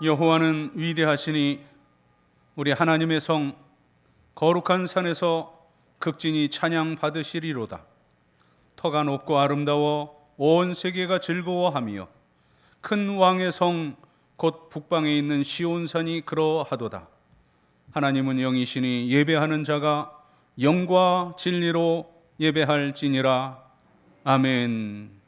여호와는 위대하시니 우리 하나님의 성 거룩한 산에서 극진히 찬양 받으시리로다. 터가 높고 아름다워 온 세계가 즐거워하며 큰 왕의 성 곧 북방에 있는 시온산이 그러하도다. 하나님은 영이시니 예배하는 자가 영과 진리로 예배할지니라. 아멘.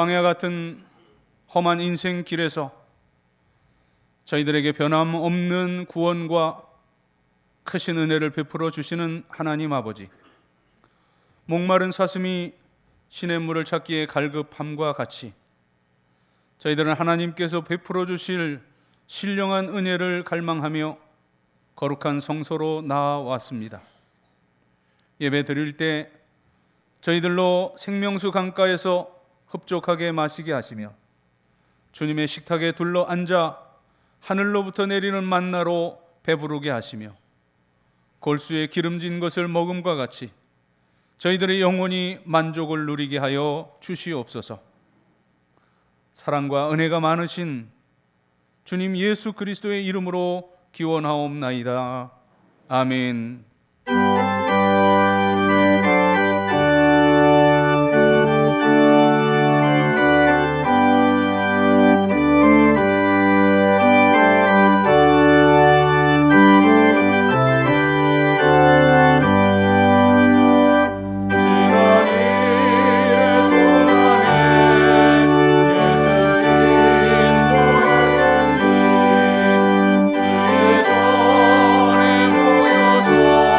광야 같은 험한 인생 길에서 저희들에게 변함없는 구원과 크신 은혜를 베풀어 주시는 하나님 아버지, 목마른 사슴이 시냇물을 찾기에 갈급함과 같이 저희들은 하나님께서 베풀어 주실 신령한 은혜를 갈망하며 거룩한 성소로 나아왔습니다. 예배 드릴 때 저희들로 생명수 강가에서 흡족하게 마시게 하시며 주님의 식탁에 둘러 앉아 하늘로부터 내리는 만나로 배부르게 하시며 골수에 기름진 것을 먹음과 같이 저희들의 영혼이 만족을 누리게 하여 주시옵소서. 사랑과 은혜가 많으신 주님 예수 그리스도의 이름으로 기원하옵나이다. 아멘. 예수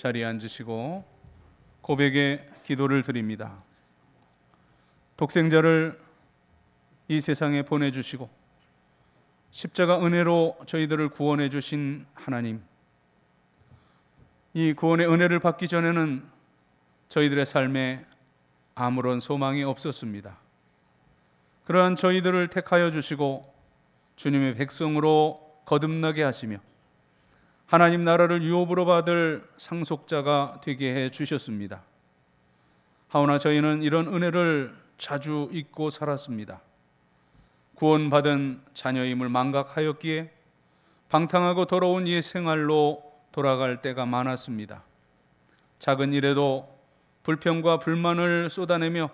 자리에 앉으시고 고백의 기도를 드립니다. 독생자를 이 세상에 보내주시고 십자가 은혜로 저희들을 구원해 주신 하나님, 이 구원의 은혜를 받기 전에는 저희들의 삶에 아무런 소망이 없었습니다. 그러한 저희들을 택하여 주시고 주님의 백성으로 거듭나게 하시며 하나님 나라를 유업으로 받을 상속자가 되게 해 주셨습니다. 하오나 저희는 이런 은혜를 자주 잊고 살았습니다. 구원받은 자녀임을 망각하였기에 방탕하고 더러운 옛 생활로 돌아갈 때가 많았습니다. 작은 일에도 불평과 불만을 쏟아내며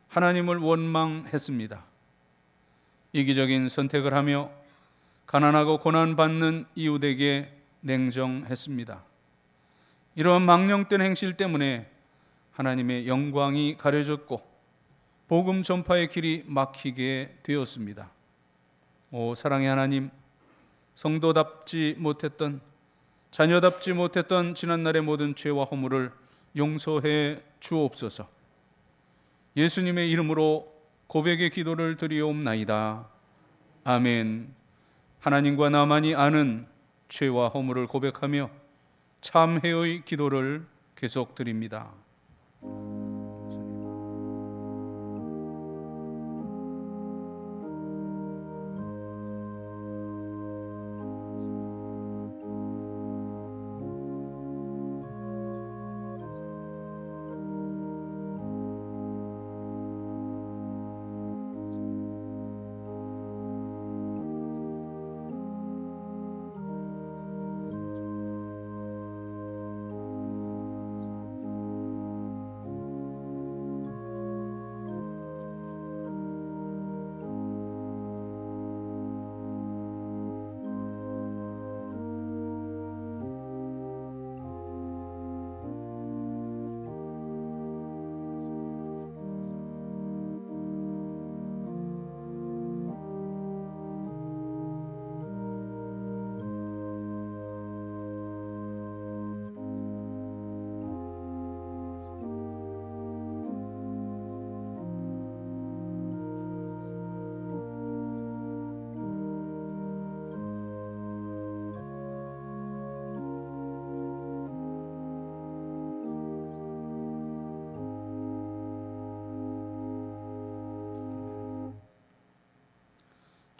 하나님을 원망했습니다. 이기적인 선택을 하며 가난하고 고난받는 이웃에게 냉정했습니다. 이러한 망령된 행실 때문에 하나님의 영광이 가려졌고 복음 전파의 길이 막히게 되었습니다. 오 사랑의 하나님, 성도답지 못했던, 자녀답지 못했던 지난날의 모든 죄와 허물을 용서해 주옵소서. 예수님의 이름으로 고백의 기도를 드리옵나이다. 아멘. 하나님과 나만이 아는 죄와 허물을 고백하며 참회의 기도를 계속 드립니다.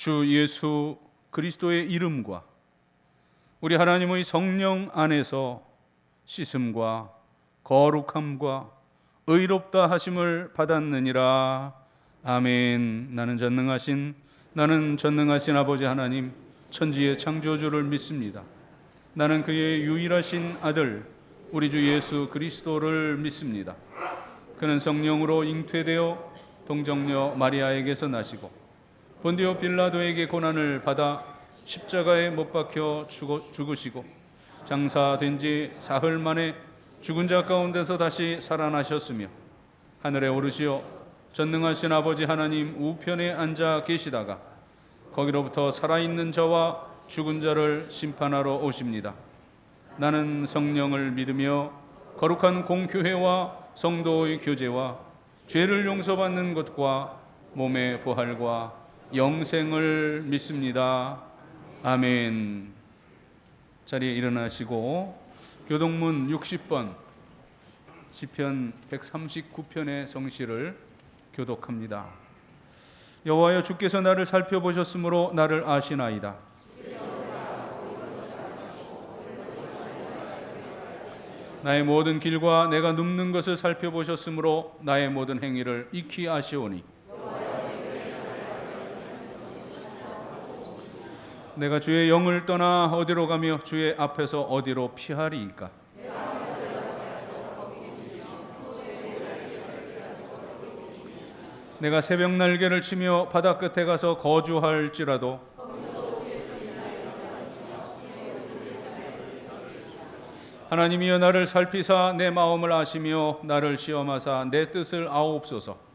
주 예수 그리스도의 이름과 우리 하나님의 성령 안에서 씻음과 거룩함과 의롭다 하심을 받았느니라. 아멘. 나는 전능하신 아버지 하나님, 천지의 창조주를 믿습니다. 나는 그의 유일하신 아들 우리 주 예수 그리스도를 믿습니다. 그는 성령으로 잉태되어 동정녀 마리아에게서 나시고 본디오 빌라도에게 고난을 받아 십자가에 못 박혀 죽으시고 장사된 지 사흘 만에 죽은 자 가운데서 다시 살아나셨으며 하늘에 오르시어 전능하신 아버지 하나님 우편에 앉아 계시다가 거기로부터 살아있는 자와 죽은 자를 심판하러 오십니다. 나는 성령을 믿으며 거룩한 공교회와 성도의 교제와 죄를 용서받는 것과 몸의 부활과 영생을 믿습니다. 아멘. 자리에 일어나시고 교동문 60번 시편 139편의 성시를 교독합니다. 여호와여, 주께서 나를 살펴보셨으므로 나를 아시나이다. 나의 모든 길과 내가 눕는 것을 살펴보셨으므로 나의 모든 행위를 익히 아시오니 내가 주의 영을 떠나 어디로 가며 주의 앞에서 어디로 피하리이까? 내가 새벽 날개를 치며 바다 끝에 가서 거주할지라도 하나님이여 나를 살피사 내 마음을 아시며 나를 시험하사 내 뜻을 아옵소서.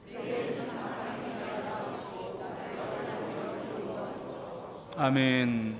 아멘.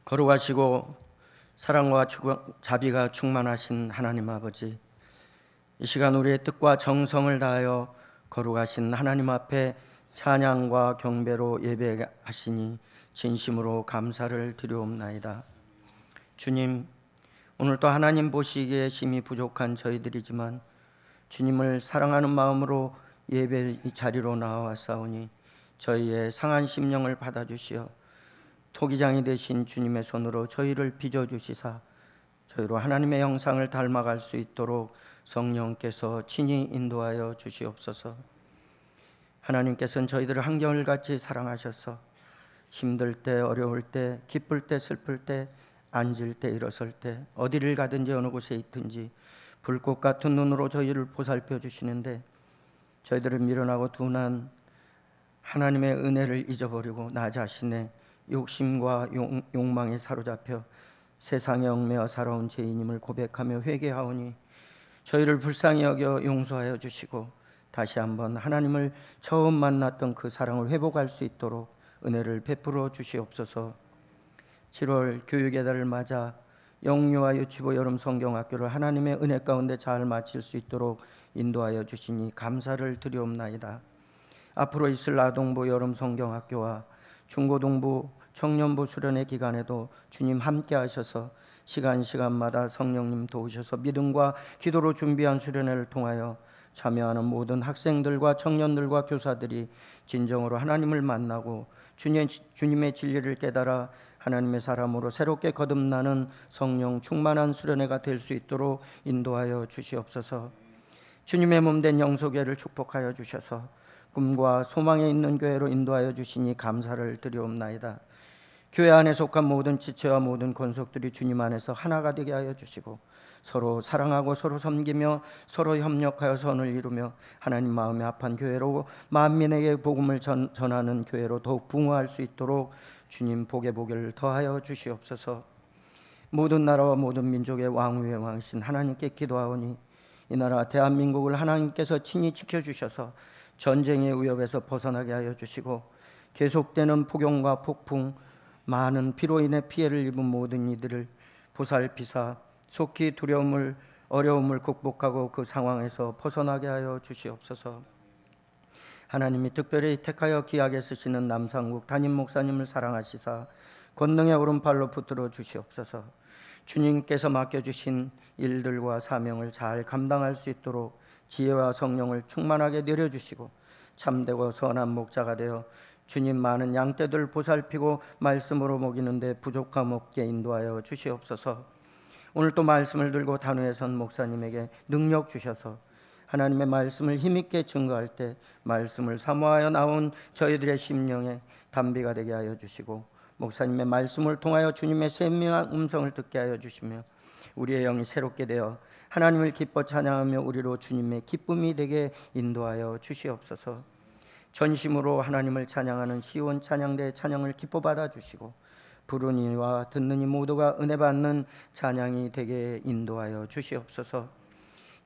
거룩하시고 사랑과 자비가 충만하신 하나님 아버지, 이 시간 우리의 뜻과 정성을 다하여 거룩하신 하나님 앞에 찬양과 경배로 예배하시니 진심으로 감사를 드리옵나이다. 주님, 오늘 또 하나님 보시기에 심히 부족한 저희들이지만 주님을 사랑하는 마음으로 예배 이 자리로 나와싸우니 저희의 상한 심령을 받아주시어 토기장이 되신 주님의 손으로 저희를 빚어주시사 저희로 하나님의 형상을 닮아갈 수 있도록 성령께서 친히 인도하여 주시옵소서. 하나님께서는 저희들을 한결같이 사랑하셔서 힘들 때, 어려울 때, 기쁠 때, 슬플 때, 앉을 때, 일어설 때, 어디를 가든지 어느 곳에 있든지 불꽃 같은 눈으로 저희를 보살펴 주시는데, 저희들을 미련하고 둔한 하나님의 은혜를 잊어버리고 나 자신의 욕심과 욕망에 사로잡혀 세상에 얽매여 살아온 죄인임을 고백하며 회개하오니 저희를 불쌍히 여겨 용서하여 주시고 다시 한번 하나님을 처음 만났던 그 사랑을 회복할 수 있도록 은혜를 베풀어 주시옵소서. 7월 교육의 달을 맞아 영유아 유치부 여름 성경학교를 하나님의 은혜 가운데 잘 마칠 수 있도록 인도하여 주시니 감사를 드리옵나이다. 앞으로 있을 아동부 여름 성경학교와 중고등부 청년부 수련회 기간에도 주님 함께 하셔서 시간마다 성령님 도우셔서 믿음과 기도로 준비한 수련회를 통하여 참여하는 모든 학생들과 청년들과 교사들이 진정으로 하나님을 만나고 주님의 진리를 깨달아 하나님의 사람으로 새롭게 거듭나는 성령 충만한 수련회가 될 수 있도록 인도하여 주시옵소서. 주님의 몸된 영소교회를 축복하여 주셔서 꿈과 소망에 있는 교회로 인도하여 주시니 감사를 드리옵나이다. 교회 안에 속한 모든 지체와 모든 권속들이 주님 안에서 하나가 되게 하여 주시고 서로 사랑하고 서로 섬기며 서로 협력하여 선을 이루며 하나님 마음에 합한 교회로 만민에게 복음을 전하는 교회로 더욱 붕어할 수 있도록 주님 복의 복을 더하여 주시옵소서. 모든 나라와 모든 민족의 왕후의 왕신 하나님께 기도하오니 이 나라 대한민국을 하나님께서 친히 지켜주셔서 전쟁의 위협에서 벗어나게 하여 주시고 계속되는 폭염과 폭풍 많은 비로 인해 피해를 입은 모든 이들을 보살피사 속히 어려움을 극복하고 그 상황에서 벗어나게 하여 주시옵소서. 하나님이 특별히 택하여 귀하게 쓰시는 남상국 담임 목사님을 사랑하시사 권능의 오른팔로 붙들어 주시옵소서. 주님께서 맡겨주신 일들과 사명을 잘 감당할 수 있도록 지혜와 성령을 충만하게 내려주시고 참되고 선한 목자가 되어 주님 많은 양떼들 보살피고 말씀으로 먹이는데 부족함 없게 인도하여 주시옵소서. 오늘 또 말씀을 들고 단위에 선 목사님에게 능력 주셔서 하나님의 말씀을 힘있게 증거할 때 말씀을 사모하여 나온 저희들의 심령에 담비가 되게 하여 주시고 목사님의 말씀을 통하여 주님의鮮明한 음성을 듣게 하여 주시며 우리의 영이 새롭게 되어 하나님을 기뻐 찬양하며 우리로 주님의 기쁨이 되게 인도하여 주시옵소서. 전심으로 하나님을 찬양하는 시온 찬양대의 찬양을 기뻐 받아 주시고 부르는 이와 듣는 이 모두가 은혜 받는 찬양이 되게 인도하여 주시옵소서.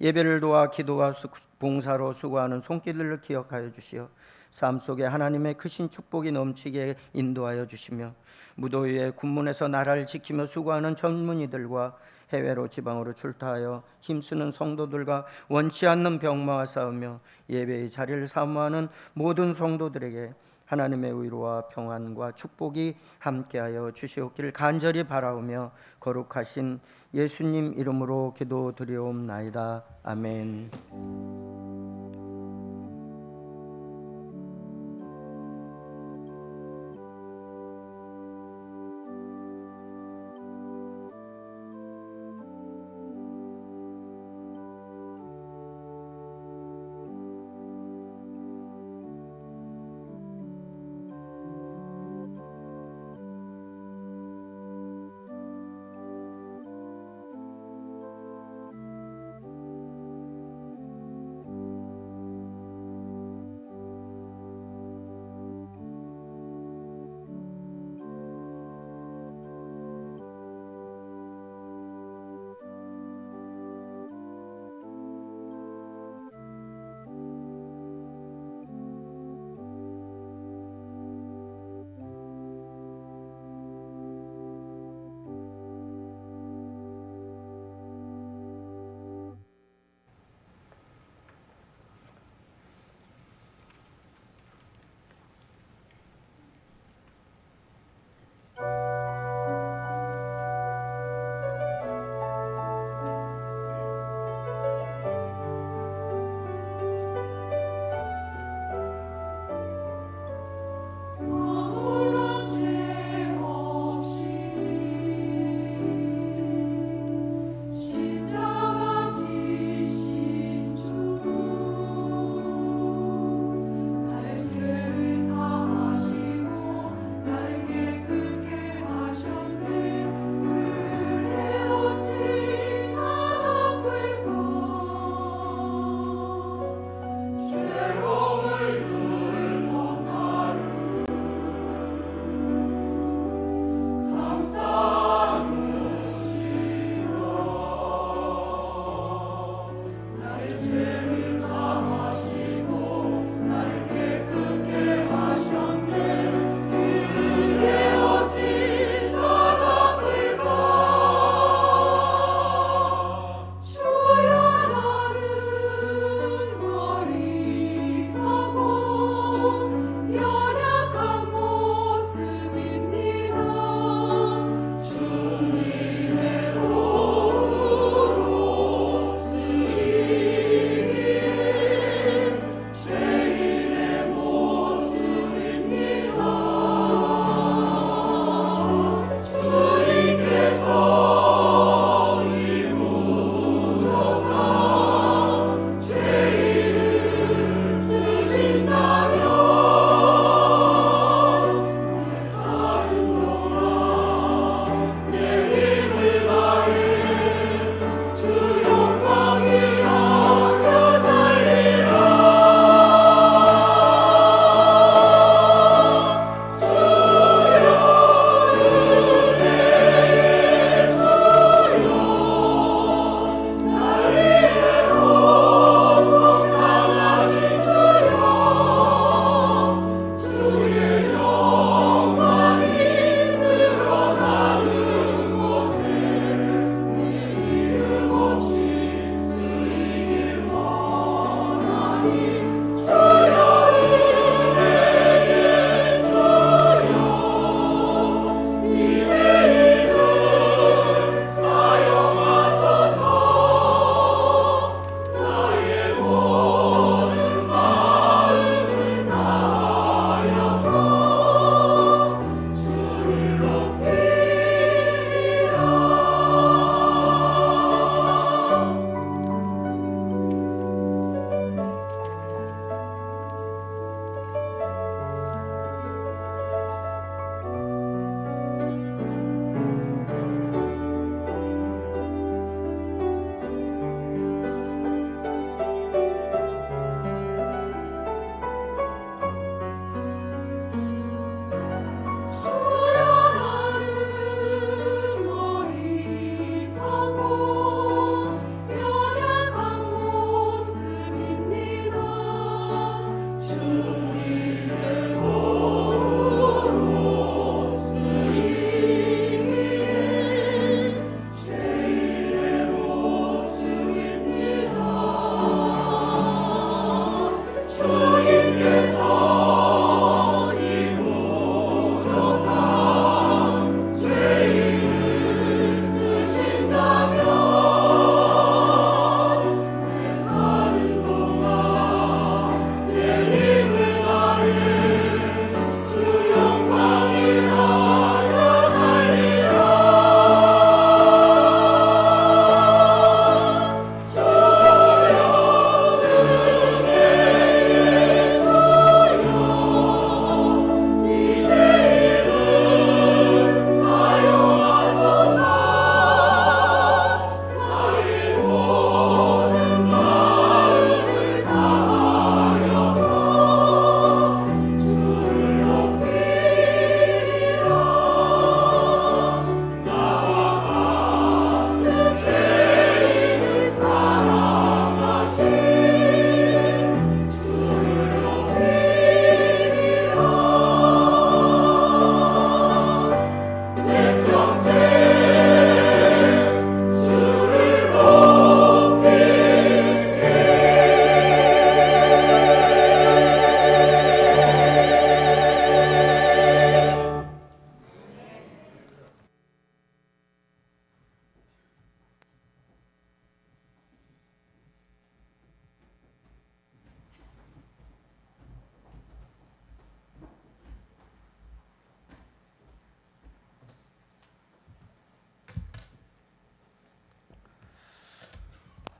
예배를 도와 기도와 봉사로 수고하는 손길들을 기억하여 주시어 삶 속에 하나님의 크신 축복이 넘치게 인도하여 주시며 무더위에 군문에서 나라를 지키며 수고하는 젊은이들과 해외로 지방으로 출타하여 힘쓰는 성도들과 원치 않는 병마와 싸우며 예배의 자리를 사모하는 모든 성도들에게 하나님의 위로와 평안과 축복이 함께하여 주시옵기를 간절히 바라오며 거룩하신 예수님 이름으로 기도드리옵나이다. 아멘.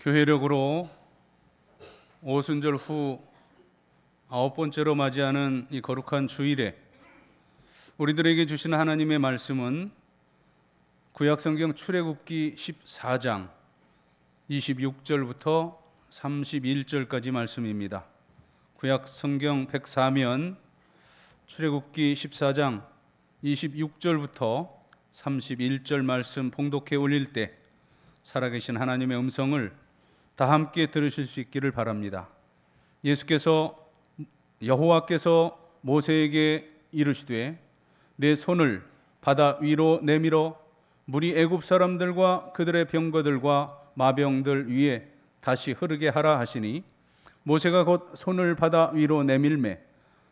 교회력으로 오순절 후 9번째로 맞이하는 이 거룩한 주일에 우리들에게 주신 하나님의 말씀은 구약성경 출애굽기 14장 26절부터 31절까지 말씀입니다. 구약성경 104면 출애굽기 14장 26절부터 31절 말씀 봉독해 올릴 때 살아계신 하나님의 음성을 다 함께 들으실 수 있기를 바랍니다. 여호와께서 모세에게 이르시되 내 손을 바다 위로 내밀어 물이 애굽 사람들과 그들의 병거들과 마병들 위에 다시 흐르게 하라 하시니 모세가 곧 손을 바다 위로 내밀매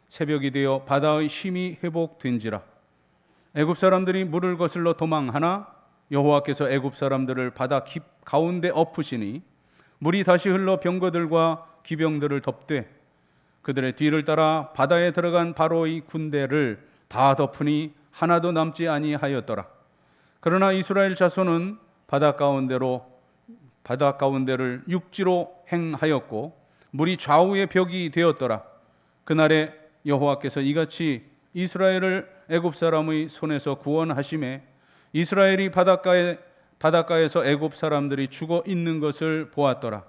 새벽이 되어 바다의 힘이 회복된지라. 애굽 사람들이 물을 거슬러 도망하나 여호와께서 애굽 사람들을 바다 깊 가운데 엎으시니 물이 다시 흘러 병거들과 기병들을 덮되 그들의 뒤를 따라 바다에 들어간 바로의 군대를 다 덮으니 하나도 남지 아니하였더라. 그러나 이스라엘 자손은 바다 가운데를 육지로 행하였고 물이 좌우의 벽이 되었더라. 그날에 여호와께서 이같이 이스라엘을 애굽 사람의 손에서 구원하심에 이스라엘이 바닷가에서 애굽 사람들이 죽어 있는 것을 보았더라.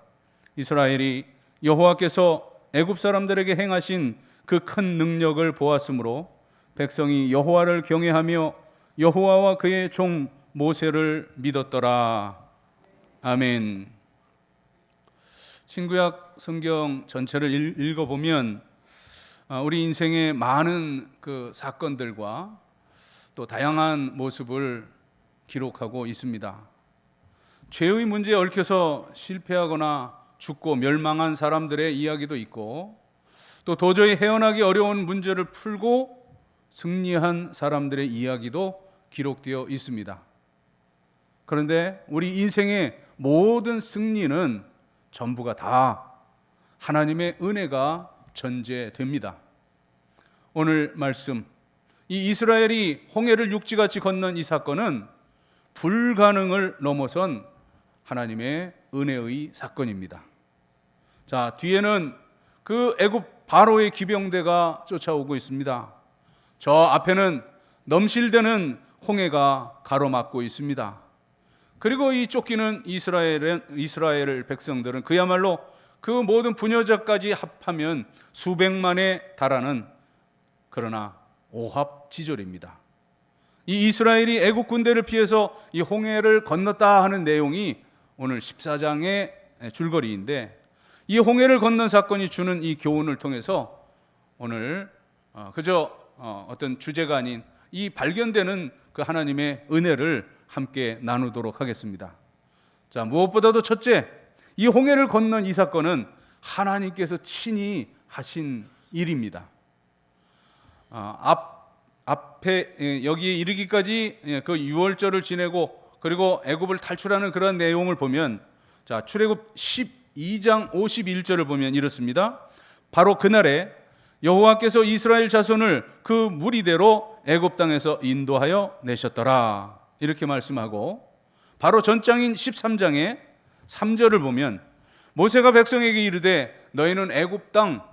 이스라엘이 여호와께서 애굽 사람들에게 행하신 그 큰 능력을 보았으므로 백성이 여호와를 경외하며 여호와와 그의 종 모세를 믿었더라. 아멘. 신구약 성경 전체를 읽어보면 우리 인생의 많은 그 사건들과 또 다양한 모습을 기록하고 있습니다. 죄의 문제에 얽혀서 실패하거나 죽고 멸망한 사람들의 이야기도 있고 또 도저히 헤어나기 어려운 문제를 풀고 승리한 사람들의 이야기도 기록되어 있습니다. 그런데 우리 인생의 모든 승리는 전부가 다 하나님의 은혜가 전제됩니다. 오늘 말씀, 이 이스라엘이 홍해를 육지같이 건넌 이 사건은 불가능을 넘어선 하나님의 은혜의 사건입니다. 자, 뒤에는 그 애굽 바로의 기병대가 쫓아오고 있습니다. 저 앞에는 넘실대는 홍해가 가로막고 있습니다. 그리고 이 쫓기는 이스라엘 백성들은 그야말로 그 모든 부녀자까지 합하면 수백만에 달하는 그러나 오합지졸입니다. 이 이스라엘이 애국 군대를 피해서 이 홍해를 건넜다 하는 내용이 오늘 14장의 줄거리인데 이 홍해를 건넌 사건이 주는 이 교훈을 통해서 오늘 그저 어떤 주제가 아닌 이 발견되는 그 하나님의 은혜를 함께 나누도록 하겠습니다. 자, 무엇보다도 첫째, 이 홍해를 건넌 이 사건은 하나님께서 친히 하신 일입니다. 앞에 여기에 이르기까지 그 유월절을 지내고 그리고 애굽을 탈출하는 그런 내용을 보면 자, 출애굽 12장 51절을 보면 이렇습니다. 바로 그날에 여호와께서 이스라엘 자손을 그 무리대로 애굽 땅에서 인도하여 내셨더라. 이렇게 말씀하고 바로 전장인 13장의 3절을 보면 모세가 백성에게 이르되 너희는 애굽 땅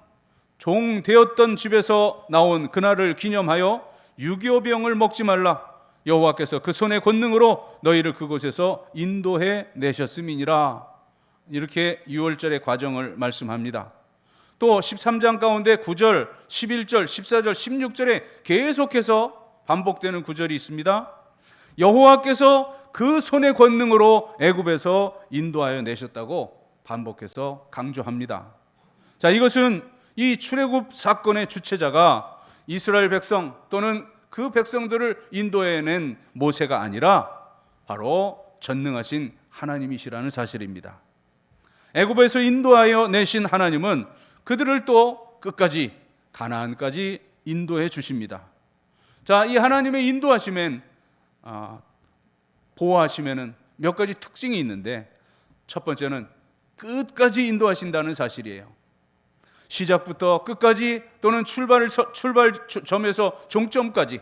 종 되었던 집에서 나온 그날을 기념하여 유교병을 먹지 말라. 여호와께서 그 손의 권능으로 너희를 그곳에서 인도해 내셨음이니라. 이렇게 유월절의 과정을 말씀합니다. 또 13장 가운데 9절, 11절, 14절, 16절에 계속해서 반복되는 구절이 있습니다. 여호와께서 그 손의 권능으로 애굽에서 인도하여 내셨다고 반복해서 강조합니다. 자, 이것은 이 출애굽 사건의 주체자가 이스라엘 백성 또는 그 백성들을 인도해낸 모세가 아니라 바로 전능하신 하나님이시라는 사실입니다. 애굽에서 인도하여 내신 하나님은 그들을 또 끝까지 가나안까지 인도해 주십니다. 자, 이 하나님의 인도하심엔 보호하심에는 몇 가지 특징이 있는데 첫 번째는 끝까지 인도하신다는 사실이에요. 시작부터 끝까지 또는 출발점에서 종점까지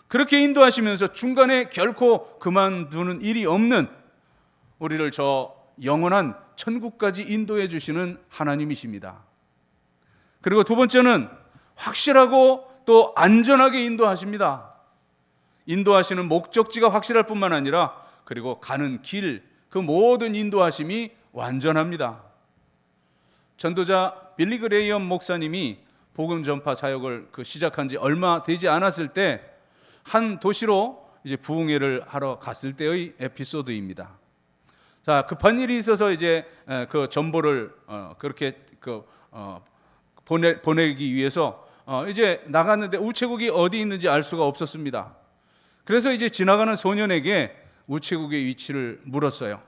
그렇게 인도하시면서 중간에 결코 그만두는 일이 없는 우리를 저 영원한 천국까지 인도해 주시는 하나님이십니다. 그리고 두 번째는 확실하고 또 안전하게 인도하십니다. 인도하시는 목적지가 확실할 뿐만 아니라 그리고 가는 길, 그 모든 인도하심이 완전합니다. 전도자 빌리 그레이엄 목사님이 복음 전파 사역을 시작한 지 얼마 되지 않았을 때 한 도시로 이제 부흥회를 하러 갔을 때의 에피소드입니다. 자, 급한 일이 있어서 이제 그 전보를 그렇게 보내기 위해서 이제 나갔는데 우체국이 어디 있는지 알 수가 없었습니다. 그래서 이제 지나가는 소년에게 우체국의 위치를 물었어요.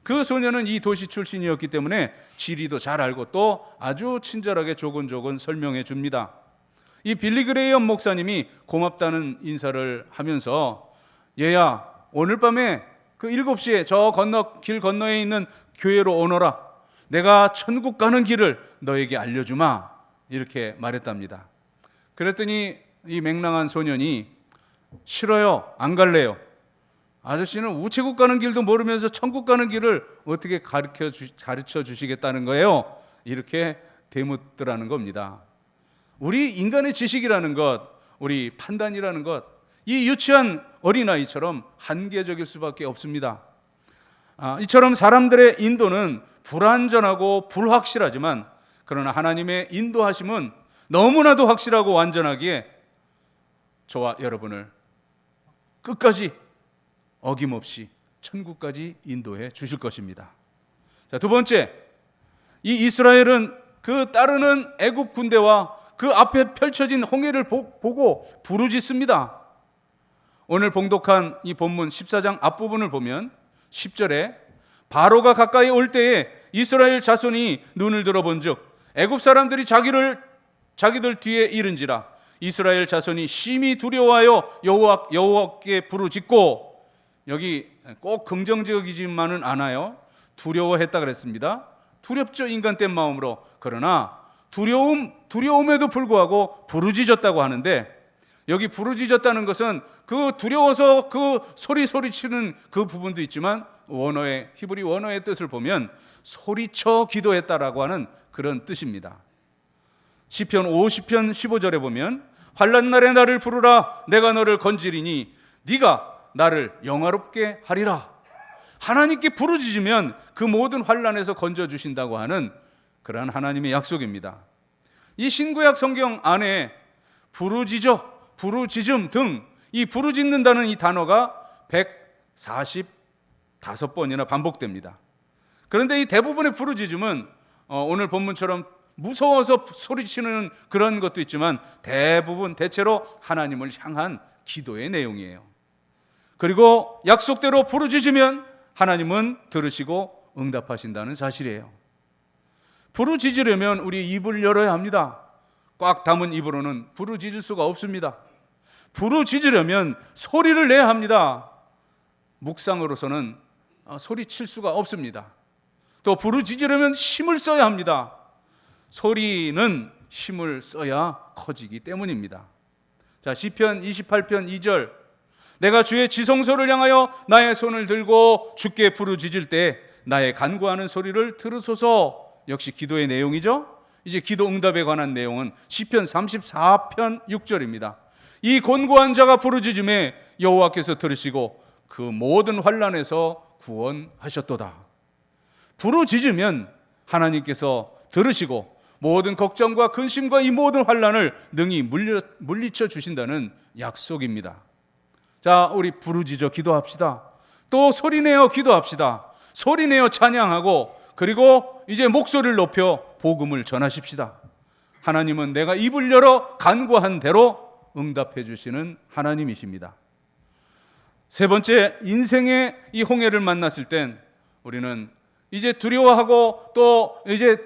그 소년은 이 도시 출신이었기 때문에 지리도 잘 알고 또 아주 친절하게 조곤조곤 설명해 줍니다. 이 빌리 그레이엄 목사님이 고맙다는 인사를 하면서 얘야, 오늘 밤에 그 7시에 저 길 건너에 있는 교회로 오너라. 내가 천국 가는 길을 너에게 알려주마. 이렇게 말했답니다. 그랬더니 이 맹랑한 소년이 싫어요, 안 갈래요. 아저씨는 우체국 가는 길도 모르면서 천국 가는 길을 어떻게 가르쳐 주시겠다는 거예요? 이렇게 대묻더라는 겁니다. 우리 인간의 지식이라는 것, 우리 판단이라는 것, 이 유치한 어린아이처럼 한계적일 수밖에 없습니다. 이처럼 사람들의 인도는 불완전하고 불확실하지만 그러나 하나님의 인도하심은 너무나도 확실하고 완전하기에 저와 여러분을 끝까지 어김없이 천국까지 인도해 주실 것입니다. 자, 두 번째, 이 이스라엘은 그 따르는 애굽 군대와 그 앞에 펼쳐진 홍해를 보고 부르짖습니다. 오늘 봉독한 이 본문 14장 앞부분을 보면 10절에 바로가 가까이 올 때에 이스라엘 자손이 눈을 들어본즉 애굽 사람들이 자기들 뒤에 이른지라 이스라엘 자손이 심히 두려워하여 여호와께 부르짖고, 여기 꼭 긍정적이지만은 않아요. 두려워했다 그랬습니다. 두렵죠, 인간된 마음으로. 그러나 두려움에도 불구하고 부르짖었다고 하는데, 여기 부르짖었다는 것은 그 두려워서 그 소리치는 그 부분도 있지만 히브리 원어의 뜻을 보면 소리쳐 기도했다라고 하는 그런 뜻입니다. 시편 50편 15절에 보면 환난 날에 나를 부르라 내가 너를 건지리니 네가 나를 영화롭게 하리라. 하나님께 부르짖으면 그 모든 환난에서 건져주신다고 하는 그러한 하나님의 약속입니다. 이 신구약 성경 안에 부르짖음 등 이 부르짖는다는 이 단어가 145번이나 반복됩니다. 그런데 이 대부분의 부르짖음은 오늘 본문처럼 무서워서 소리치는 그런 것도 있지만 대체로 하나님을 향한 기도의 내용이에요. 그리고 약속대로 부르짖으면 하나님은 들으시고 응답하신다는 사실이에요. 부르짖으려면 우리 입을 열어야 합니다. 꽉 담은 입으로는 부르짖을 수가 없습니다. 부르짖으려면 소리를 내야 합니다. 묵상으로서는 소리칠 수가 없습니다. 또 부르짖으려면 힘을 써야 합니다. 소리는 힘을 써야 커지기 때문입니다. 자, 시편 28편 2절, 내가 주의 지성소를 향하여 나의 손을 들고 주께 부르짖을 때 나의 간구하는 소리를 들으소서. 역시 기도의 내용이죠. 이제 기도 응답에 관한 내용은 시편 34편 6절입니다. 이 곤고한 자가 부르짖음에 여호와께서 들으시고 그 모든 환난에서 구원하셨도다. 부르짖으면 하나님께서 들으시고 모든 걱정과 근심과 이 모든 환난을 능히 물리쳐 주신다는 약속입니다. 자, 우리 부르짖어 기도합시다. 또 소리내어 기도합시다. 소리내어 찬양하고 그리고 이제 목소리를 높여 복음을 전하십시다. 하나님은 내가 입을 열어 간구한 대로 응답해 주시는 하나님이십니다. 세 번째, 인생의 이 홍해를 만났을 땐 우리는 이제 두려워하고 또 이제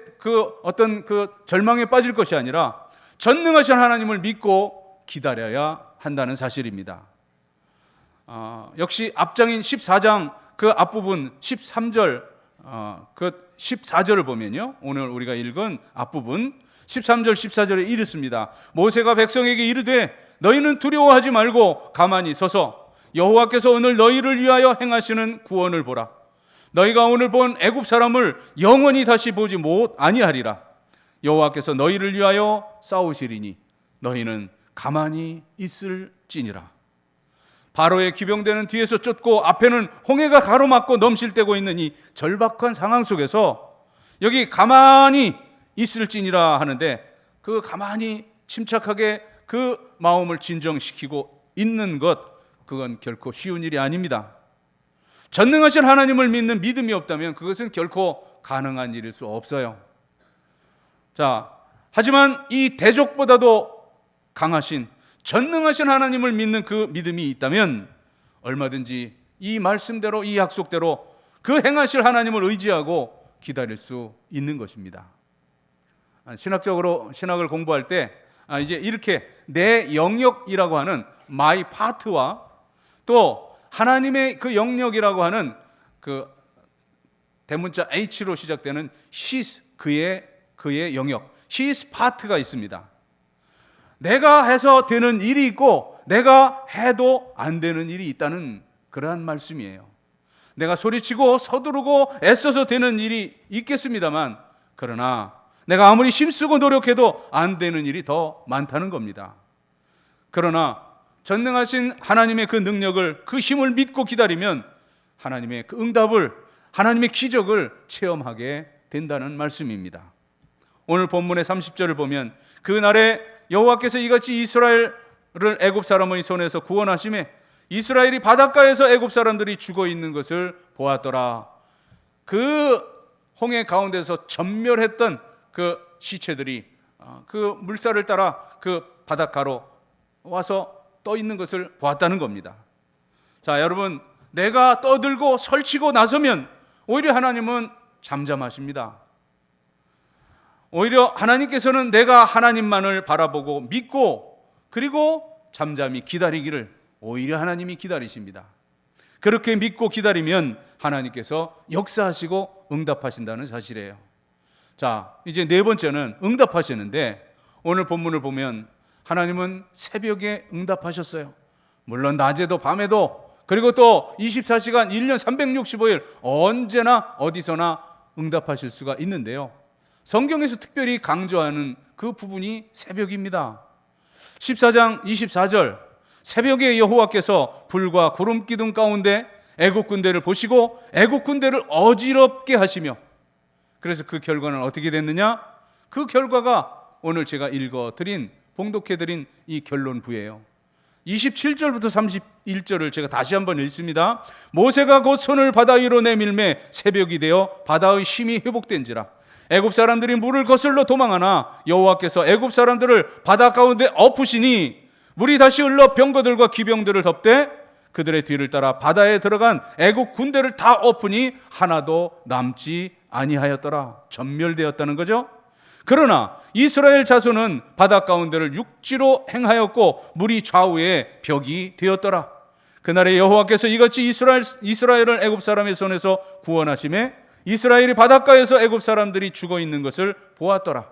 어떤 절망에 빠질 것이 아니라 전능하신 하나님을 믿고 기다려야 한다는 사실입니다. 역시 앞장인 14장 그 앞부분 13절, 14절을 보면요, 오늘 우리가 읽은 앞부분 13절 14절에 이렇습니다. 모세가 백성에게 이르되 너희는 두려워하지 말고 가만히 서서 여호와께서 오늘 너희를 위하여 행하시는 구원을 보라. 너희가 오늘 본 애굽 사람을 영원히 다시 보지 못 아니하리라. 여호와께서 너희를 위하여 싸우시리니 너희는 가만히 있을지니라. 바로의 기병대는 뒤에서 쫓고 앞에는 홍해가 가로막고 넘실대고 있는 이 절박한 상황 속에서 여기 가만히 있을지니라 하는데, 그 가만히 침착하게 그 마음을 진정시키고 있는 것, 그건 결코 쉬운 일이 아닙니다. 전능하신 하나님을 믿는 믿음이 없다면 그것은 결코 가능한 일일 수 없어요. 자, 하지만 이 대적보다도 강하신 전능하신 하나님을 믿는 그 믿음이 있다면 얼마든지 이 말씀대로, 이 약속대로 그 행하실 하나님을 의지하고 기다릴 수 있는 것입니다. 신학적으로 신학을 공부할 때 이제 이렇게 내 영역이라고 하는 my part와 또 하나님의 그 영역이라고 하는 그 대문자 H로 시작되는 his, 그의 영역, his part가 있습니다. 내가 해서 되는 일이 있고 내가 해도 안 되는 일이 있다는 그러한 말씀이에요. 내가 소리치고 서두르고 애써서 되는 일이 있겠습니다만, 그러나 내가 아무리 힘쓰고 노력해도 안 되는 일이 더 많다는 겁니다. 그러나 전능하신 하나님의 그 능력을, 그 힘을 믿고 기다리면 하나님의 그 응답을, 하나님의 기적을 체험하게 된다는 말씀입니다. 오늘 본문의 30절을 보면 그날에 여호와께서 이같이 이스라엘을 애굽 사람의 손에서 구원하심에 이스라엘이 바닷가에서 애굽 사람들이 죽어 있는 것을 보았더라. 그 홍해 가운데서 전멸했던 그 시체들이 그 물살을 따라 그 바닷가로 와서 떠 있는 것을 보았다는 겁니다. 자, 여러분, 내가 떠들고 설치고 나서면 오히려 하나님은 잠잠하십니다. 오히려 하나님께서는 내가 하나님만을 바라보고 믿고 그리고 잠잠히 기다리기를 오히려 하나님이 기다리십니다. 그렇게 믿고 기다리면 하나님께서 역사하시고 응답하신다는 사실이에요. 자, 이제 네 번째는 응답하시는데, 오늘 본문을 보면 하나님은 새벽에 응답하셨어요. 물론 낮에도 밤에도, 그리고 또 24시간 1년 365일 언제나 어디서나 응답하실 수가 있는데요, 성경에서 특별히 강조하는 그 부분이 새벽입니다. 14장 24절, 새벽에 여호와께서 불과 구름 기둥 가운데 애국 군대를 보시고 애국 군대를 어지럽게 하시며, 그래서 그 결과는 어떻게 됐느냐? 그 결과가 오늘 제가 읽어드린, 봉독해드린 이 결론부예요. 27절부터 31절을 제가 다시 한번 읽습니다. 모세가 곧 손을 바다 위로 내밀매 새벽이 되어 바다의 힘이 회복된지라. 애굽 사람들이 물을 거슬러 도망하나 여호와께서 애굽 사람들을 바다 가운데 엎으시니 물이 다시 흘러 병거들과 기병들을 덮되 그들의 뒤를 따라 바다에 들어간 애굽 군대를 다 엎으니 하나도 남지 아니하였더라. 전멸되었다는 거죠. 그러나 이스라엘 자손은 바다 가운데를 육지로 행하였고 물이 좌우에 벽이 되었더라. 그날에 여호와께서 이같이 이스라엘을 애굽 사람의 손에서 구원하심에 이스라엘이 바닷가에서 애굽 사람들이 죽어 있는 것을 보았더라.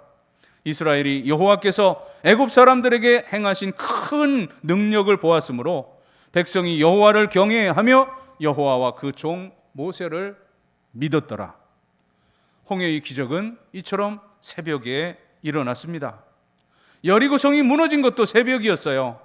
이스라엘이 여호와께서 애굽 사람들에게 행하신 큰 능력을 보았으므로 백성이 여호와를 경외하며 여호와와 그 종 모세를 믿었더라. 홍해의 기적은 이처럼 새벽에 일어났습니다. 여리고 성이 무너진 것도 새벽이었어요.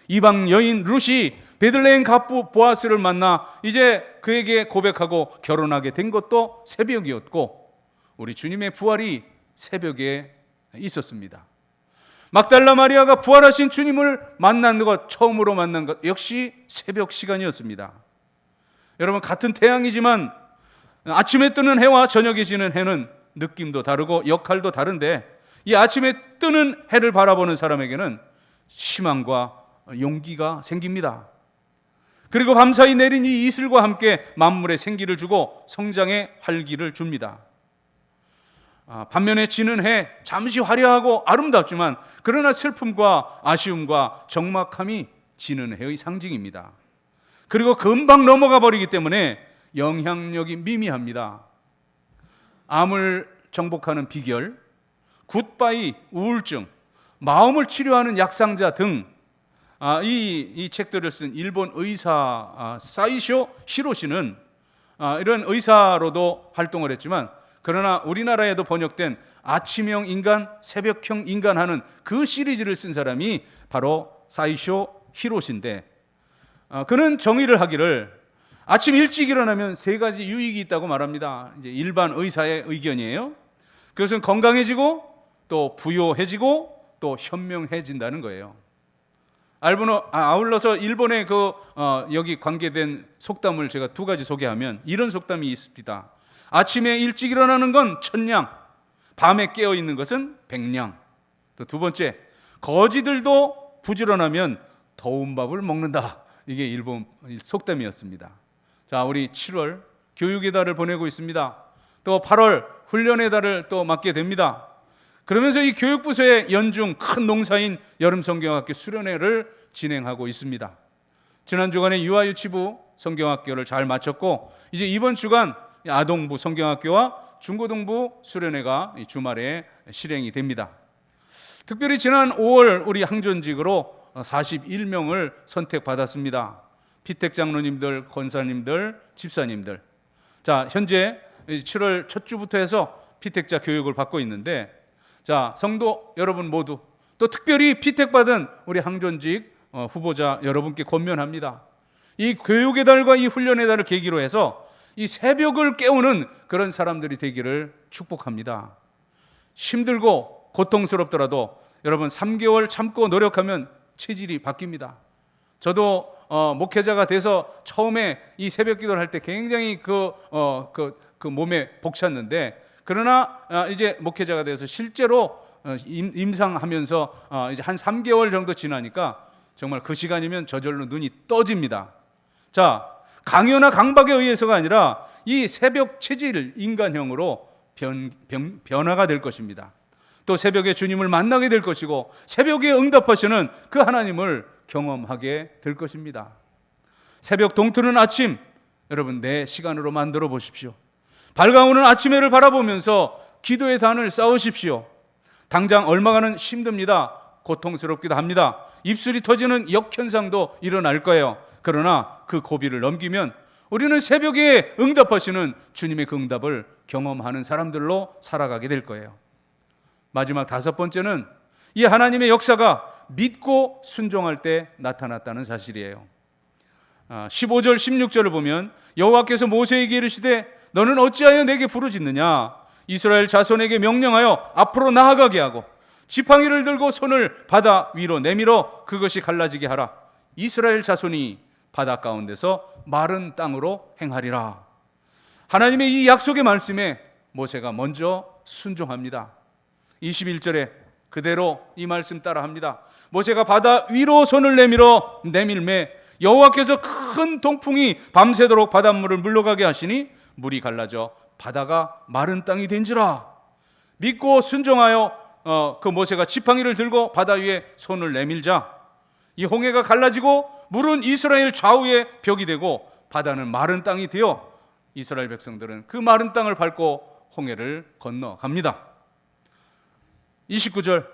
이방 여인 룻이 베들레헴 갑부 보아스를 만나 이제 그에게 고백하고 결혼하게 된 것도 새벽이었고, 우리 주님의 부활이 새벽에 있었습니다. 막달라 마리아가 부활하신 주님을 만난 것, 처음으로 만난 것 역시 새벽 시간이었습니다. 여러분, 같은 태양이지만 아침에 뜨는 해와 저녁에 지는 해는 느낌도 다르고 역할도 다른데, 이 아침에 뜨는 해를 바라보는 사람에게는 희망과 용기가 생깁니다. 그리고 밤사이 내린 이 이슬과 함께 만물에 생기를 주고 성장에 활기를 줍니다. 반면에 지는 해, 잠시 화려하고 아름답지만 그러나 슬픔과 아쉬움과 적막함이 지는 해의 상징입니다. 그리고 금방 넘어가 버리기 때문에 영향력이 미미합니다. 암을 정복하는 비결, 굿바이 우울증, 마음을 치료하는 약상자 등 이 책들을 쓴 일본 의사 사이쇼 히로시는 이런 의사로도 활동을 했지만, 그러나 우리나라에도 번역된 아침형 인간, 새벽형 인간 하는 그 시리즈를 쓴 사람이 바로 사이쇼 히로시인데, 그는 정의를 하기를 아침 일찍 일어나면 세 가지 유익이 있다고 말합니다. 이제 일반 의사의 의견이에요. 그것은 건강해지고 또 부요해지고 또 현명해진다는 거예요. 아울러서 일본의 여기 관계된 속담을 제가 두 가지 소개하면 이런 속담이 있습니다. 아침에 일찍 일어나는 건 천냥, 밤에 깨어 있는 것은 백냥. 또 두 번째, 거지들도 부지런하면 더운 밥을 먹는다. 이게 일본 속담이었습니다. 자, 우리 7월 교육의 달을 보내고 있습니다. 또 8월 훈련의 달을 또 맞게 됩니다. 그러면서 이 교육부서의 연중 큰 농사인 여름성경학교 수련회를 진행하고 있습니다. 지난 주간에 유아유치부 성경학교를 잘 마쳤고, 이제 이번 주간 아동부 성경학교와 중고등부 수련회가 주말에 실행이 됩니다. 특별히 지난 5월 우리 항전직으로 41명을 선택받았습니다. 피택 장로님들, 권사님들, 집사님들. 자, 현재 7월 첫 주부터 해서 피택자 교육을 받고 있는데, 자, 성도 여러분 모두, 또 특별히 피택받은 우리 항전직 후보자 여러분께 권면합니다. 이 교육의 달과 이 훈련의 달을 계기로 해서 이 새벽을 깨우는 그런 사람들이 되기를 축복합니다. 힘들고 고통스럽더라도 여러분 3개월 참고 노력하면 체질이 바뀝니다. 저도 목회자가 돼서 처음에 이 새벽 기도를 할 때 굉장히 그 몸에 벅찼는데, 그러나 이제 목회자가 돼서 실제로 임상하면서 이제 한 3개월 정도 지나니까 정말 그 시간이면 저절로 눈이 떠집니다. 자, 강요나 강박에 의해서가 아니라 이 새벽 체질 인간형으로 변화가 될 것입니다. 또 새벽에 주님을 만나게 될 것이고, 새벽에 응답하시는 그 하나님을 경험하게 될 것입니다. 새벽 동트는 아침, 여러분 내 시간으로 만들어 보십시오. 밝아오는 아침해를 바라보면서 기도의 단을 쌓으십시오. 당장 얼마가는 힘듭니다. 고통스럽기도 합니다. 입술이 터지는 역현상도 일어날 거예요. 그러나 그 고비를 넘기면 우리는 새벽에 응답하시는 주님의 그 응답을 경험하는 사람들로 살아가게 될 거예요. 마지막 5번째는 이 하나님의 역사가 믿고 순종할 때 나타났다는 사실이에요. 15절 16절을 보면 여호와께서 모세에게 이르시되 너는 어찌하여 내게 부르짖느냐? 이스라엘 자손에게 명령하여 앞으로 나아가게 하고 지팡이를 들고 손을 바다 위로 내밀어 그것이 갈라지게 하라. 이스라엘 자손이 바다 가운데서 마른 땅으로 행하리라. 하나님의 이 약속의 말씀에 모세가 먼저 순종합니다. 21절에 그대로 이 말씀 따라합니다. 모세가 바다 위로 손을 내밀매 여호와께서 큰 동풍이 밤새도록 바닷물을 물러가게 하시니 물이 갈라져 바다가 마른 땅이 된지라. 믿고 순종하여 그 모세가 지팡이를 들고 바다 위에 손을 내밀자 이 홍해가 갈라지고 물은 이스라엘 좌우에 벽이 되고 바다는 마른 땅이 되어 이스라엘 백성들은 그 마른 땅을 밟고 홍해를 건너갑니다. 29절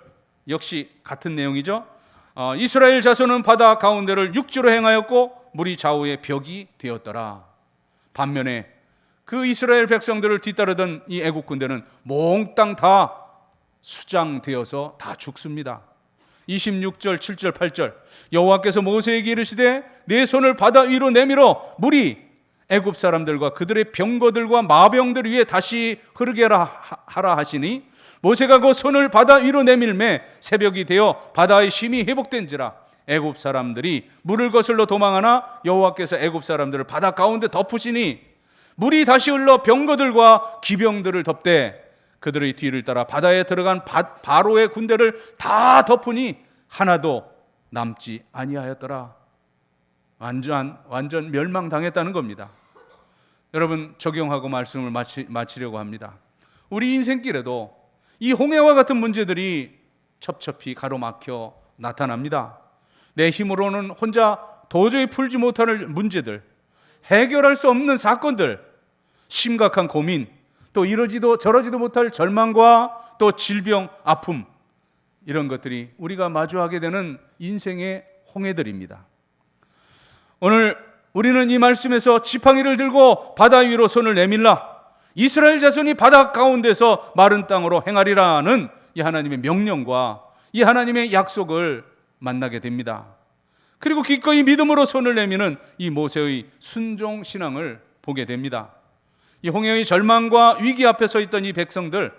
역시 같은 내용이죠. 이스라엘 자손은 바다 가운데를 육지로 행하였고 물이 좌우에 벽이 되었더라. 반면에 그 이스라엘 백성들을 뒤따르던 이 애국 군대는 몽땅 다 수장되어서 다 죽습니다. 26절 7절 8절 여호와께서 모세에게 이르시되 내 손을 바다 위로 내밀어 물이 애굽 사람들과 그들의 병거들과 마병들 위에 다시 흐르게 하라 하시니 모세가 그 손을 바다 위로 내밀매 새벽이 되어 바다의 힘이 회복된지라. 애굽 사람들이 물을 거슬러 도망하나 여호와께서 애굽 사람들을 바다 가운데 덮으시니 물이 다시 흘러 병거들과 기병들을 덮되 그들의 뒤를 따라 바다에 들어간 바로의 군대를 다 덮으니 하나도 남지 아니하였더라. 완전 멸망당했다는 겁니다. 여러분 적용하고 말씀을 마치려고 합니다. 우리 인생길에도 이 홍해와 같은 문제들이 첩첩이 가로막혀 나타납니다. 내 힘으로는 혼자 도저히 풀지 못할 문제들, 해결할 수 없는 사건들, 심각한 고민, 또 이러지도 저러지도 못할 절망과 또 질병, 아픔, 이런 것들이 우리가 마주하게 되는 인생의 홍해들입니다. 오늘 우리는 이 말씀에서 지팡이를 들고 바다 위로 손을 내밀라, 이스라엘 자손이 바다 가운데서 마른 땅으로 행하리라는 이 하나님의 명령과 이 하나님의 약속을 만나게 됩니다. 그리고 기꺼이 믿음으로 손을 내미는 이 모세의 순종 신앙을 보게 됩니다. 이 홍해의 절망과 위기 앞에 서 있던 이 백성들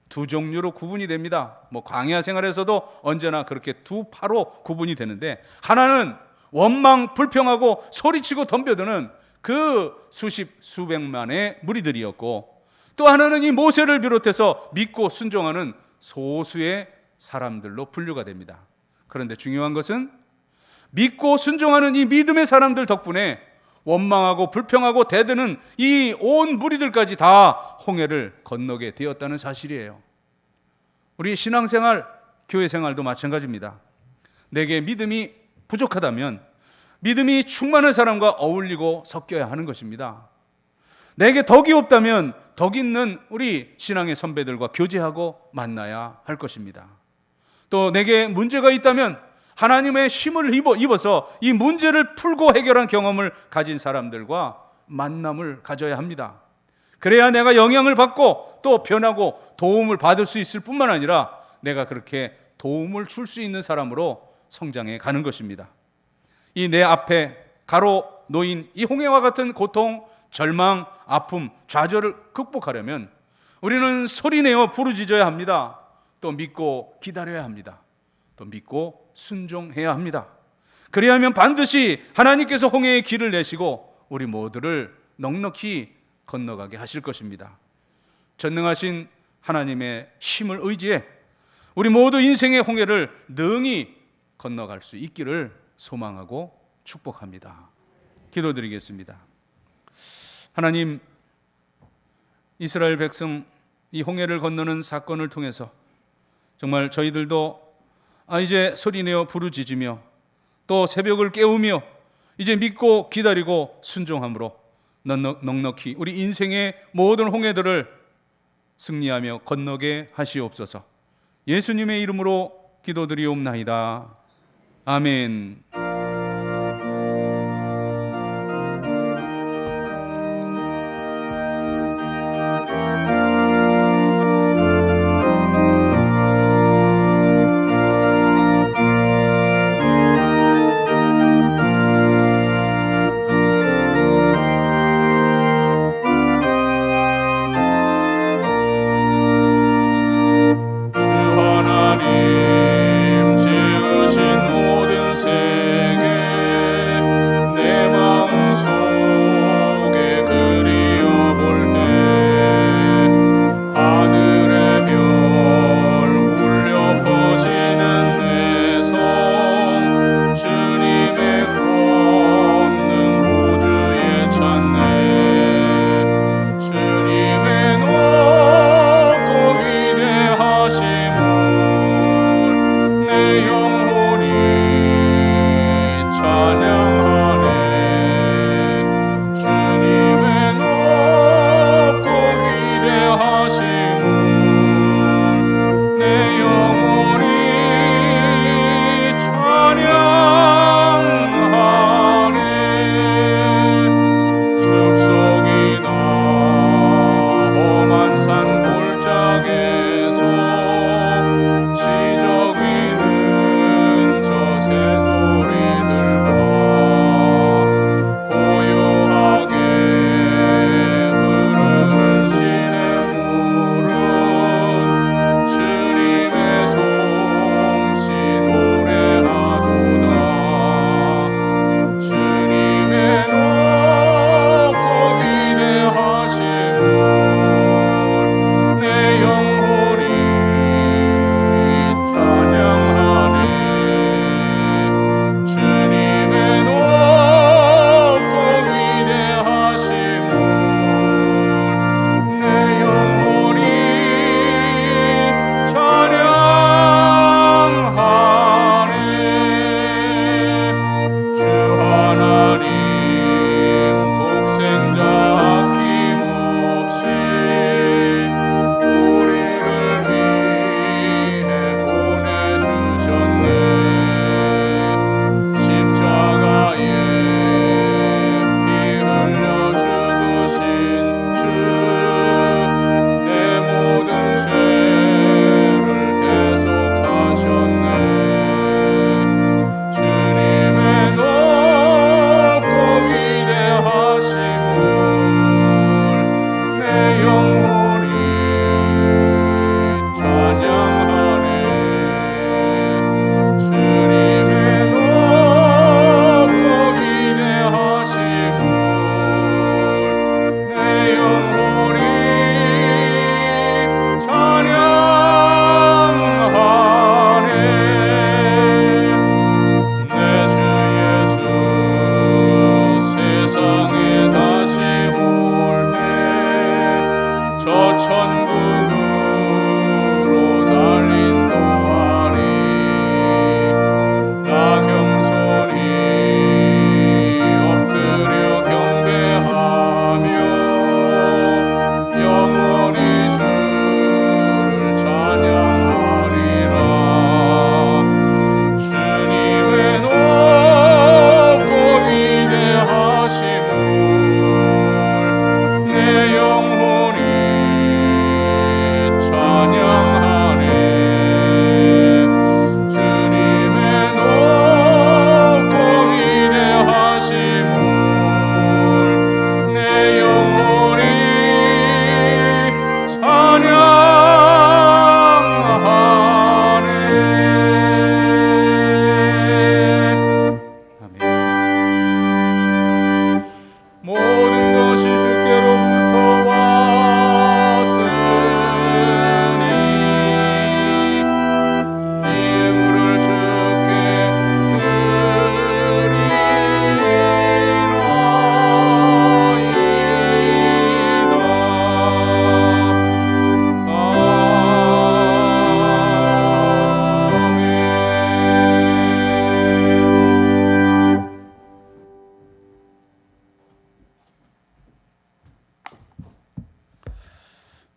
두 종류로 구분이 됩니다. 광야 생활에서도 언제나 그렇게 두 파로 구분이 되는데, 하나는 원망 불평하고 소리치고 덤벼드는 그 수십 수백만의 무리들이었고, 또 하나는 이 모세를 비롯해서 믿고 순종하는 소수의 사람들로 분류가 됩니다. 그런데 중요한 것은 믿고 순종하는 이 믿음의 사람들 덕분에 원망하고 불평하고 대드는 이 온 무리들까지 다 홍해를 건너게 되었다는 사실이에요. 우리 신앙생활, 교회생활도 마찬가지입니다. 내게 믿음이 부족하다면 믿음이 충만한 사람과 어울리고 섞여야 하는 것입니다. 내게 덕이 없다면 덕 있는 우리 신앙의 선배들과 교제하고 만나야 할 것입니다. 또 내게 문제가 있다면 하나님의 힘을 입어서 이 문제를 풀고 해결한 경험을 가진 사람들과 만남을 가져야 합니다. 그래야 내가 영향을 받고 또 변하고 도움을 받을 수 있을 뿐만 아니라 내가 그렇게 도움을 줄 수 있는 사람으로 성장해 가는 것입니다. 이 내 앞에 가로 놓인 이 홍해와 같은 고통, 절망, 아픔, 좌절을 극복하려면 우리는 소리내어 부르짖어야 합니다. 또 믿고 기다려야 합니다. 또 믿고 순종해야 합니다. 그리하면 반드시 하나님께서 홍해의 길을 내시고 우리 모두를 넉넉히 건너가게 하실 것입니다. 전능하신 하나님의 힘을 의지해 우리 모두 인생의 홍해를 능히 건너갈 수 있기를 소망하고 축복합니다. 기도드리겠습니다. 하나님, 이스라엘 백성 이 홍해를 건너는 사건을 통해서 정말 저희들도 이제 소리내어 부르짖으며 또 새벽을 깨우며 이제 믿고 기다리고 순종함으로 넉넉히 우리 인생의 모든 홍해들을 승리하며 건너게 하시옵소서. 예수님의 이름으로 기도드리옵나이다. 아멘. 주 하나님 지으신 모든 새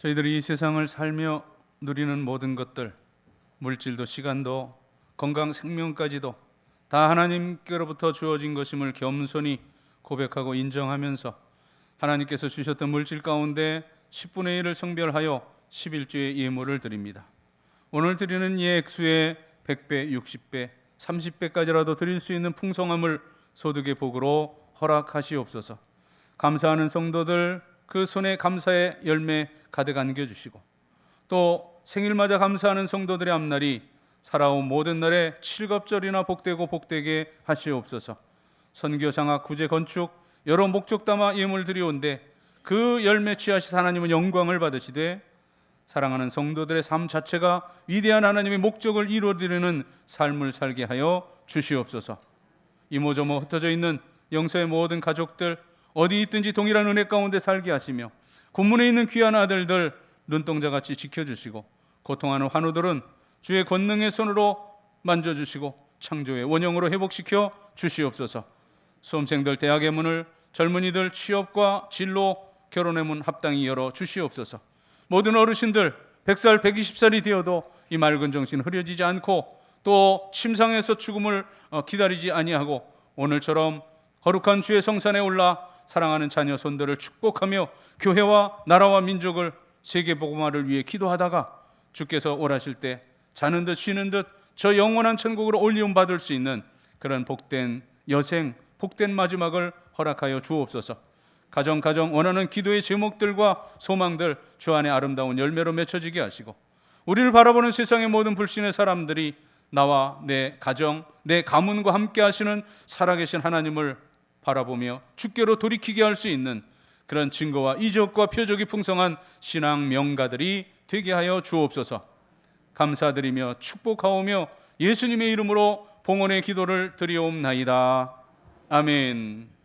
저희들이 이 세상을 살며 누리는 모든 것들, 물질도 시간도 건강 생명까지도 다 하나님께로부터 주어진 것임을 겸손히 고백하고 인정하면서 하나님께서 주셨던 물질 가운데 10분의 1을 성별하여 11조의 예물을 드립니다. 오늘 드리는 이 액수의 100배, 60배, 30배까지라도 드릴 수 있는 풍성함을 소득의 복으로 허락하시옵소서. 감사하는 성도들 그 손에 감사의 열매 가득 안겨주시고, 또 생일맞아 감사하는 성도들의 앞날이 살아온 모든 날에 칠갑절이나 복되고 복되게 하시옵소서. 선교, 장학, 구제, 건축 여러 목적 담아 예물 드리온데 그 열매 취하시 하나님은 영광을 받으시되 사랑하는 성도들의 삶 자체가 위대한 하나님의 목적을 이루어드리는 삶을 살게 하여 주시옵소서. 이모저모 흩어져 있는 영서의 모든 가족들 어디 있든지 동일한 은혜 가운데 살게 하시며, 군문에 있는 귀한 아들들 눈동자같이 지켜주시고, 고통하는 환우들은 주의 권능의 손으로 만져주시고 창조의 원형으로 회복시켜 주시옵소서. 수험생들 대학의 문을, 젊은이들 취업과 진로, 결혼의 문 합당히 열어 주시옵소서. 모든 어르신들 100살 120살이 되어도 이 맑은 정신 흐려지지 않고 또 침상에서 죽음을 기다리지 아니하고 오늘처럼 거룩한 주의 성산에 올라 사랑하는 자녀 손들을 축복하며 교회와 나라와 민족을 세계 복음화를 위해 기도하다가 주께서 오라실 때 자는 듯 쉬는 듯 저 영원한 천국으로 올리움 받을 수 있는 그런 복된 여생, 복된 마지막을 허락하여 주옵소서. 가정 원하는 기도의 제목들과 소망들 주 안에 아름다운 열매로 맺혀지게 하시고, 우리를 바라보는 세상의 모든 불신의 사람들이 나와 내 가정, 내 가문과 함께 하시는 살아계신 하나님을 바라보며 주께로 돌이키게 할 수 있는 그런 증거와 이적과 표적이 풍성한 신앙 명가들이 되게 하여 주옵소서. 감사드리며 축복하오며 예수님의 이름으로 봉헌의 기도를 드리옵나이다. 아멘.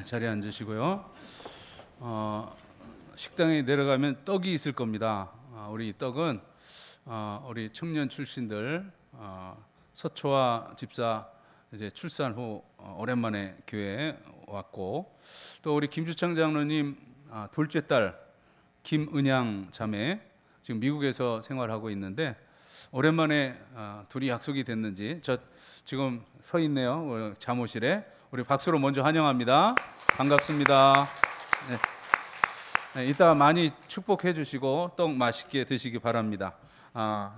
자리에 앉으시고요. 식당에 내려가면 떡이 있을 겁니다. 우리 떡은 우리 청년 출신들 서초와 집사 이제 출산 후 오랜만에 교회에 왔고, 또 우리 김주창 장로님 둘째 딸 김은양 자매 지금 미국에서 생활하고 있는데 오랜만에 둘이 약속이 됐는지 저 지금 서 있네요. 잠옷실에. 우리 박수로 먼저 환영합니다. 반갑습니다. 네, 이따 많이 축복해 주시고 떡 맛있게 드시기 바랍니다.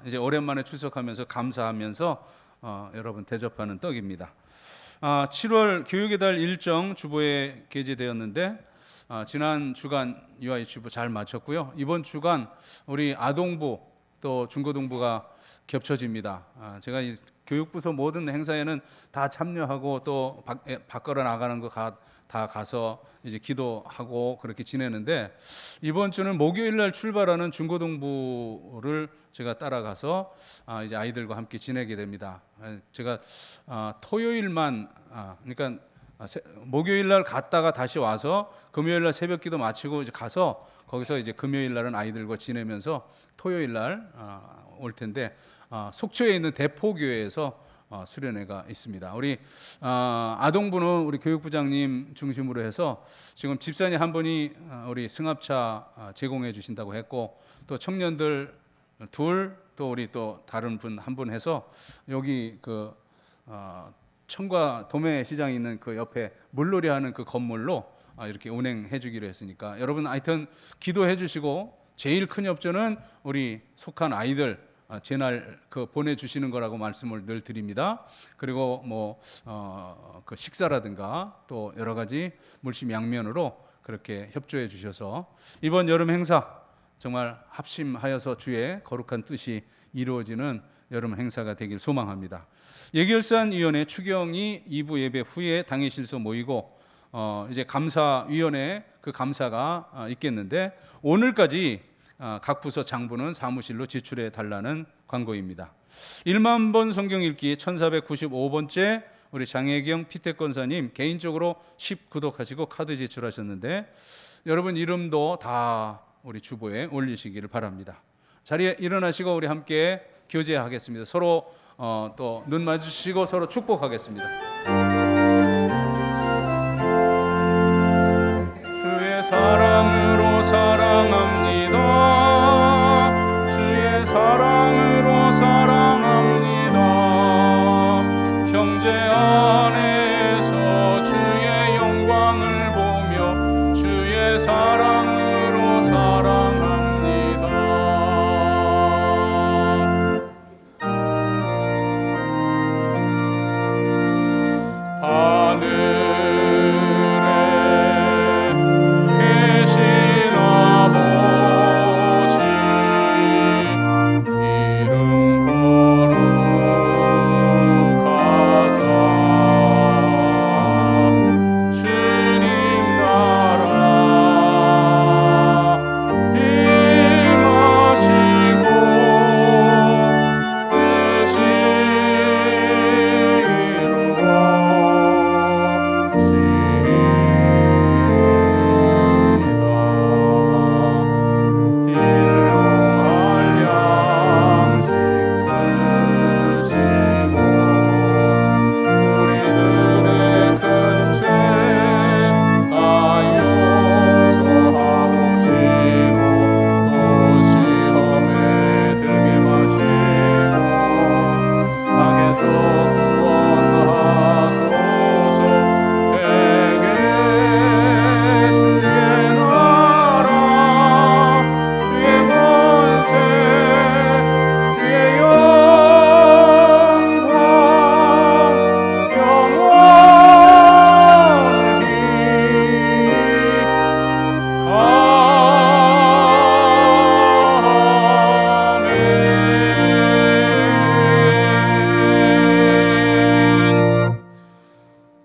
이제 오랜만에 출석하면서 감사하면서 여러분 대접하는 떡입니다. 7월 교육의 달 일정 주보에 게재되었는데 지난 주간 유아유치부 잘 마쳤고요. 이번 주간 우리 아동부 또 중고등부가 겹쳐집니다. 제가 이 교육부서 모든 행사에는 다 참여하고 또 밖으로 나가는 거 다 가서 이제 기도하고 그렇게 지내는데, 이번 주는 목요일 날 출발하는 중고등부를 제가 따라가서 이제 아이들과 함께 지내게 됩니다. 제가 토요일만 그러니까 목요일 날 갔다가 다시 와서 금요일 날 새벽 기도 마치고 이제 가서 거기서 이제 금요일 날은 아이들과 지내면서 토요일 날 올 텐데, 속초에 있는 대포교회에서 수련회가 있습니다. 우리 아동부는 우리 교육부장님 중심으로 해서 지금 집사님 한 분이 우리 승합차 제공해 주신다고 했고, 또 청년들 둘, 또 우리 또 다른 분 한 분 해서 여기 그 청과 도매 시장이 있는 그 옆에 물놀이 하는 그 건물로 이렇게 운행해 주기로 했으니까 여러분 하여튼 기도해 주시고, 제일 큰 협조는 우리 속한 아이들 제날 그 보내주시는 거라고 말씀을 늘 드립니다. 그리고 그 식사라든가 또 여러 가지 물심양면으로 그렇게 협조해 주셔서 이번 여름 행사 정말 합심하여서 주의 거룩한 뜻이 이루어지는 여름 행사가 되길 소망합니다. 예결산위원회 추경이 2부 예배 후에 당회실서 모이고 이제 감사위원회 그 감사가 있겠는데, 오늘까지 각 부서 장부는 사무실로 제출해 달라는 광고입니다. 1만 번 성경 읽기 1495번째 우리 장혜경 피택 권사님 개인적으로 10 구독하시고 카드 제출하셨는데 여러분 이름도 다 우리 주보에 올리시기를 바랍니다. 자리에 일어나시고 우리 함께 교제하겠습니다. 서로 또 눈 마주치고 서로 축복하겠습니다. 주의 사랑으로 사랑합니다. 주의 사랑으로 사랑합니다. 형제 안에서 주의 영광을 보며 주의 사랑으로 사랑합니다.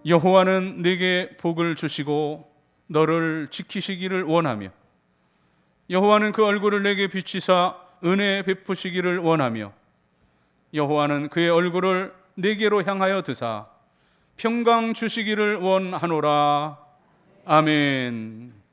여호와는 네게 복을 주시고 너를 지키시기를 원하며 여호와는 그 얼굴을 내게 비치사 은혜 베푸시기를 원하며 여호와는 그의 얼굴을 네게로 향하여 드사 평강 주시기를 원하노라. 아멘.